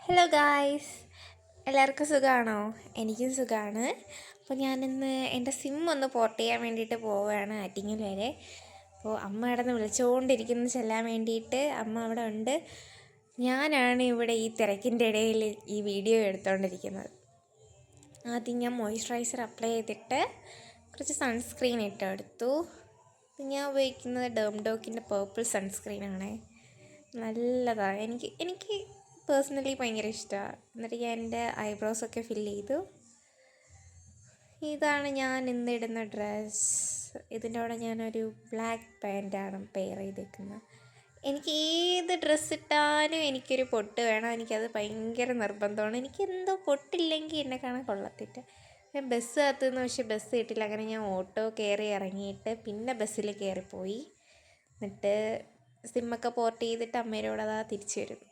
Hello guys, എല്ലാവർക്കും സുഖമാണോ? എനിക്കും സുഖമാണ്. അപ്പോൾ ഞാനിന്ന് എൻ്റെ സിം ഒന്ന് പോർട്ട് ചെയ്യാൻ വേണ്ടിയിട്ട് പോവുകയാണ് ആറ്റിങ്ങൽ വരെ. അപ്പോൾ അമ്മ കിടന്ന് വിളിച്ചുകൊണ്ടിരിക്കുന്നു ചെല്ലാൻ വേണ്ടിയിട്ട്. അമ്മ അവിടെ ഉണ്ട്. ഞാനാണ് ഇവിടെ ഈ തിരക്കിൻ്റെ ഇടയിൽ ഈ വീഡിയോ എടുത്തുകൊണ്ടിരിക്കുന്നത്. ആദ്യം ഞാൻ മോയ്സ്ചറൈസർ അപ്ലൈ ചെയ്തിട്ട് കുറച്ച് സൺസ്ക്രീൻ ഇട്ടെടുത്തു. ഞാൻ ഉപയോഗിക്കുന്നത് ഡെർംഡോക്കിൻ്റെ പേർപ്പിൾ സൺസ്ക്രീനാണ്. നല്ലതാണ്. എനിക്ക് പേഴ്സണലി ഭയങ്കര ഇഷ്ടമാണ്. എന്നിട്ട് ഞാൻ എൻ്റെ ഐബ്രോസൊക്കെ ഫില്ല് ചെയ്തു. ഇതാണ് ഞാൻ ഇന്നിടുന്ന ഡ്രസ്സ്. ഇതിൻ്റെ കൂടെ ഞാനൊരു ബ്ലാക്ക് പാൻറ്റാണ് പെയർ ചെയ്തേക്കുന്നത്. എനിക്ക് ഏത് ഡ്രസ്സ് ഇട്ടാലും എനിക്കൊരു പൊട്ട് വേണം. എനിക്കത് ഭയങ്കര നിർബന്ധമാണ്. എനിക്കെന്തോ പൊട്ടില്ലെങ്കിൽ എന്നെ കാണാൻ കൊള്ളത്തില്ല. ഞാൻ ബസ് കാത്തുനിന്ന് പക്ഷേ ബസ് കിട്ടില്ല. അങ്ങനെ ഞാൻ ഓട്ടോ കയറി ഇറങ്ങിയിട്ട് പിന്നെ ബസ്സിൽ കയറിപ്പോയി. എന്നിട്ട് സിമ്മൊക്കെ പോർട്ട് ചെയ്തിട്ട് അമ്മേരോട് അതാ തിരിച്ചു വരും.